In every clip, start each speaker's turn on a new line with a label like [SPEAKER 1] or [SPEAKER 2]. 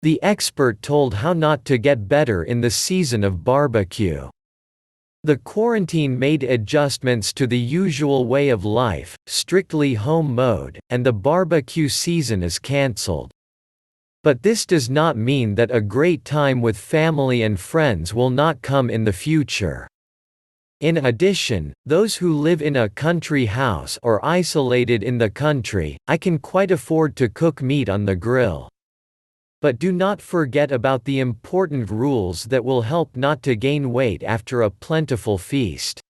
[SPEAKER 1] The expert told how not to get better in the season of barbecue. The quarantine made adjustments to the usual way of life, strictly home mode, and the barbecue season is cancelled. But this does not mean that a great time with family and friends will not come in the future. In addition, those who live in a country house or isolated in the country, I can quite afford to cook meat on the grill. But do not forget about the important rules that will help not to gain weight after a plentiful feast.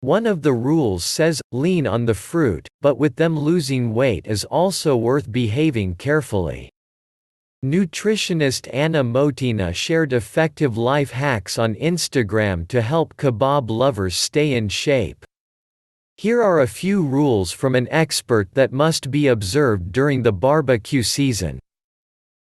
[SPEAKER 1] One of the rules says, lean on the fruit, but with them losing weight is also worth behaving carefully. Nutritionist Anna Motina shared effective life hacks on Instagram to help kebab lovers stay in shape. Here are a few rules from an expert that must be observed during the barbecue season.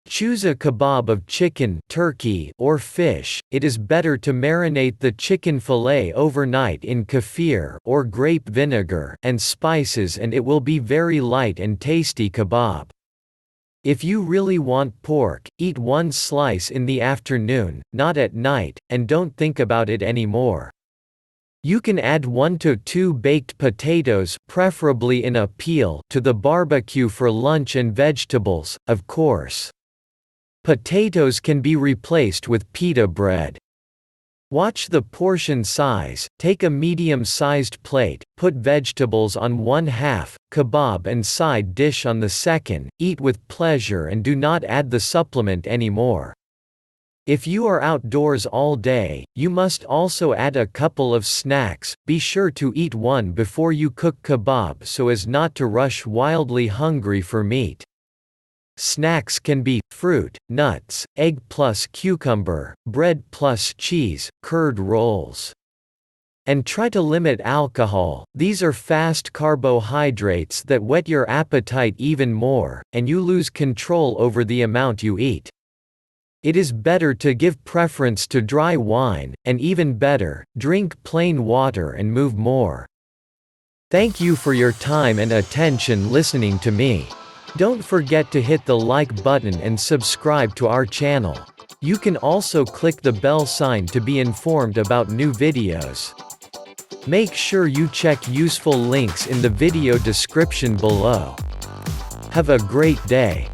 [SPEAKER 1] Choose a kebab of chicken, turkey, or fish. It is better to marinate the chicken fillet overnight in kefir or grape vinegar and spices, and it will be very light and tasty kebab. If you really want pork, eat one slice in the afternoon, not at night, and don't think about it anymore. You can add 1 to 2 baked potatoes, preferably in a peel, to the barbecue for lunch and vegetables, of course. Potatoes can be replaced with pita bread. Watch the portion size. Take a medium-sized plate, put vegetables on one half, kebab and side dish on the second, eat with pleasure and do not add the supplement anymore. If you are outdoors all day, you must also add a couple of snacks. Be sure to eat one before you cook kebab so as not to rush wildly hungry for meat. Snacks can be fruit, nuts, egg plus cucumber, bread plus cheese, curd rolls. And try to limit alcohol. These are fast carbohydrates that whet your appetite even more, and you lose control over the amount you eat. It is better to give preference to dry wine, and even better, drink plain water and move more. Thank you for your time and attention listening to me. Don't forget to hit the like button and subscribe to our channel. You can also click the bell sign to be informed about new videos. Make sure you check useful links in the video description below. Have a great day.